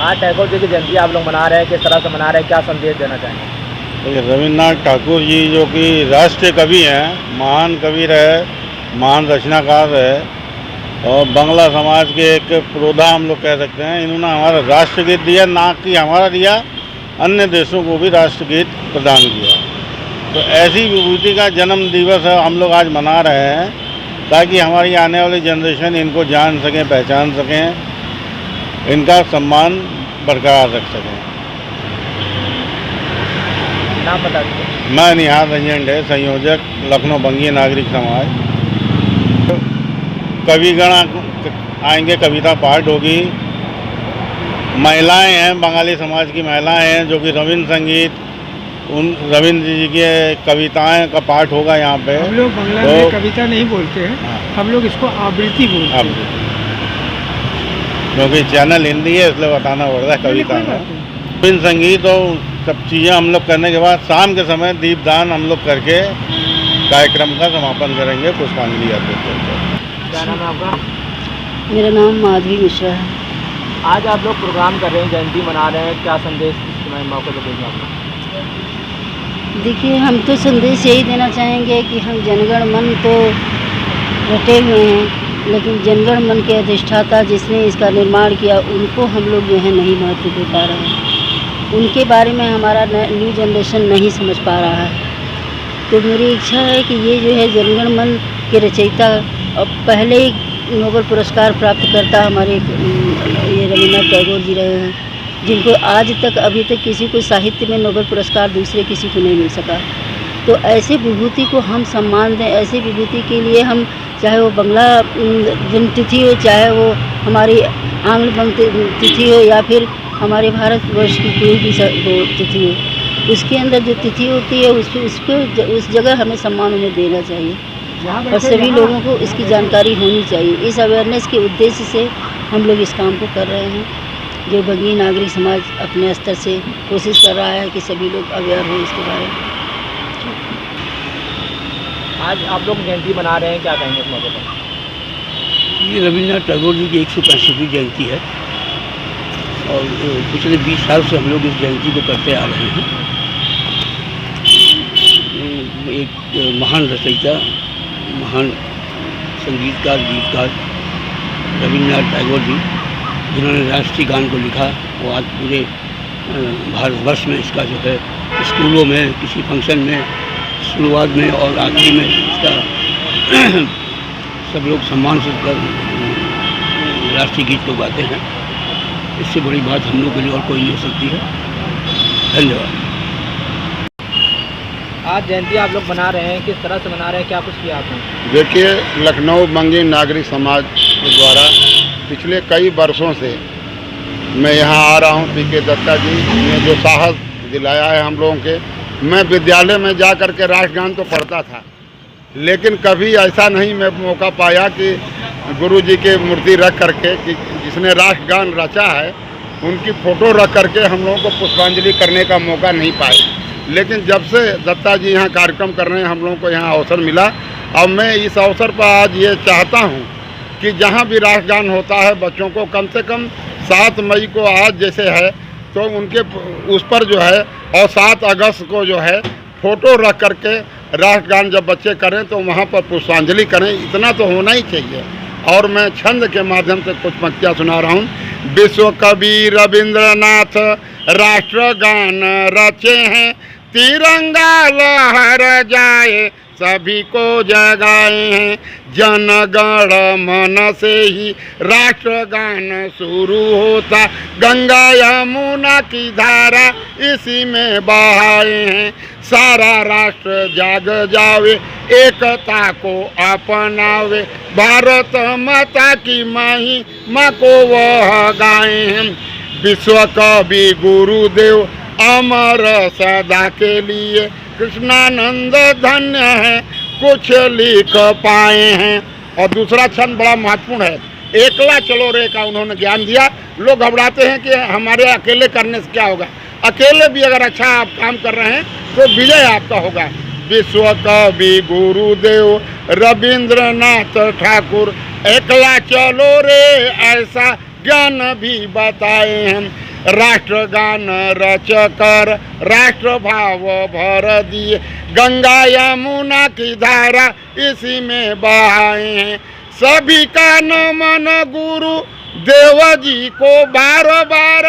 आज टैगोर जी की जयंती आप लोग मना रहे हैं, किस तरह से मना रहे हैं, क्या संदेश देना चाहेंगे? देखिए, रविन्द्रनाथ ठाकुर जी जो कि राष्ट्रीय कवि हैं, महान कवि रहे, महान रचनाकार रहे और बांग्ला समाज के एक पुरोधा हम लोग कह सकते हैं। इन्होंने हमारा राष्ट्रगीत दिया, ना कि हमारा दिया, अन्य देशों को भी राष्ट्रगीत प्रदान किया। तो ऐसी विभूति का जन्म दिवस हम लोग आज मना रहे हैं ताकि हमारी आने वाली जनरेशन इनको जान सकें, पहचान सकें, इनका सम्मान बरकरार रख सकें। नाम बता दीजिए। मैं निहाल रंजन है, संयोजक लखनऊ बंगी नागरिक समाज। कविगण आएंगे, कविता पाठ होगी। महिलाएं हैं, बंगाली समाज की महिलाएं हैं जो कि रविन्द्र संगीत, उन रविन्द्र जी के कविताएं का पाठ होगा यहाँ पे। हम लोग बांग्ला में कविता नहीं बोलते हैं, हम लोग इसको आवृत्ति बोलते हैं। क्योंकि चैनल हिंदी है इसलिए बताना पड़ रहा है कविता में। रविन्द्र संगीत और सब चीज़ें हम लोग करने के बाद शाम के समय दीपदान हम लोग करके कार्यक्रम का समापन करेंगे पुष्पांजलि अर्पित करके। क्या नाम है आपका? मेरा नाम माधवी मिश्रा है। आज आप लोग प्रोग्राम कर रहे हैं, जयंती मना रहे हैं, क्या संदेश इस मौके पर देंगे आप? देखिए, हम तो संदेश यही देना चाहेंगे कि हम जनगण मन तो रटे हुए हैं, लेकिन जनगण मन के अधिष्ठाता जिसने इसका निर्माण किया उनको हम लोग जो है नहीं महत्व दे पा रहे हैं। उनके बारे में हमारा न्यू जनरेशन नहीं समझ पा रहा है। तो मेरी इच्छा है कि ये जो है जनगण मन के रचयिता और पहले ही नोबेल पुरस्कार प्राप्त करता हमारे ये रविन्द्रनाथ टैगोर जी रहे हैं, जिनको आज तक अभी तक किसी को साहित्य में नोबेल पुरस्कार दूसरे किसी को नहीं मिल सका। तो ऐसे विभूति को हम सम्मान दें। ऐसे विभूति के लिए हम, चाहे वो बंगला जन्मतिथि हो, चाहे वो हमारी आंग्ल तिथि हो, या फिर हमारे भारतवर्ष की कोई भी तिथि हो, उसके अंदर जो तिथि होती है उस जगह हमें सम्मान उन्हें देना चाहिए और सभी लोगों को इसकी जानकारी होनी चाहिए। इस अवेयरनेस के उद्देश्य से हम लोग इस काम को कर रहे हैं, जो बंगी नागरिक समाज अपने स्तर से कोशिश कर रहा है कि सभी लोग अवेयर हो इसके बारे में। आज आप लोग जयंती मना रहे हैं, क्या कहेंगे इस मौके पर? ये रविन्द्रनाथ टैगोर जी की 165वीं जयंती है और पिछले 20 साल से हम लोग इस जयंती को करते आ रहे हैं। एक महान रचयिता, महान संगीतकार, गीतकार रविन्द्रनाथ टैगोर जी, जिन्होंने राष्ट्रीय गान को लिखा, वो आज पूरे भारतवर्ष में इसका जो है स्कूलों में, किसी फंक्शन में, शुरुआत में और आखिरी में इसका सब लोग सम्मान से राष्ट्रीय गीत को गाते हैं। इससे बड़ी बात हम लोग के लिए और कोई नहीं हो सकती है। धन्यवाद। आज जयंती आप लोग मना रहे हैं, किस तरह से मना रहे हैं, क्या कुछ किया आपने? देखिए, लखनऊ बंगी नागरिक समाज के द्वारा पिछले कई वर्षों से मैं यहाँ आ रहा हूँ। पी.के. दत्ता जी ने जो साहस दिलाया है हम लोगों के। मैं विद्यालय में जा कर के राष्ट्रगान तो पढ़ता था, लेकिन कभी ऐसा नहीं मैं मौका पाया कि गुरु जी की मूर्ति रख करके, कि जिसने राष्ट्रगान रचा है उनकी फ़ोटो रख करके हम लोगों को पुष्पांजलि करने का मौका नहीं पाए। लेकिन जब से दत्ता जी यहाँ कार्यक्रम कर रहे हैं, हम लोगों को यहाँ अवसर मिला। और मैं इस अवसर पर आज ये चाहता हूँ कि जहाँ भी राष्ट्रगान होता है, बच्चों को कम से कम 7 मई को आज जैसे है तो उनके उस पर जो है, और 7 अगस्त को जो है फ़ोटो रख करके राष्ट्रगान जब बच्चे करें तो वहाँ पर पुष्पांजलि करें। इतना तो होना ही चाहिए। और मैं छंद के माध्यम से कुछ पंक्तियाँ सुना रहा हूँ। विश्व कवि रविन्द्रनाथ राष्ट्रगान रचे हैं, तिरंगा लहर जाए सभी को जगाए हैं। जन गण मन से ही राष्ट्रगान शुरू होता, गंगा यमुना की धारा इसी में बहाए हैं। सारा राष्ट्र जाग जावे, एकता को अपनावे, भारत माता की महिमा को वह गाए हैं। विश्व कवि गुरुदेव अमर सदा के लिए, कृष्णानंद धन्य है कुछ लिख पाए हैं। और दूसरा छंद बड़ा महत्वपूर्ण है। एकला चलो रे का उन्होंने ज्ञान दिया। लोग घबराते हैं कि हमारे अकेले करने से क्या होगा। अकेले भी अगर अच्छा आप काम कर रहे हैं तो विजय आपका होगा। विश्व कवि गुरुदेव रविन्द्रनाथ ठाकुर, एकला चलो रे ऐसा ज्ञान भी बताए हैं। राष्ट्रगान रच कर राष्ट्र भाव भर दिए। गंगा यमुना की धारा इसी में बहाए हैं। सभी का नमन गुरु देव जी को बार बार।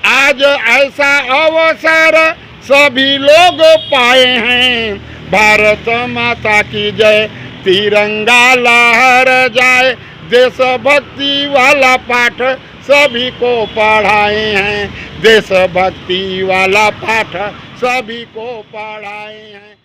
आज ऐसा अवसर सभी लोग पाए हैं। भारत माता की जय, तिरंगा लहर जाए। देशभक्ति वाला पाठ सभी को पढ़ाए हैं। देशभक्ति वाला पाठ सभी को पढ़ाए हैं।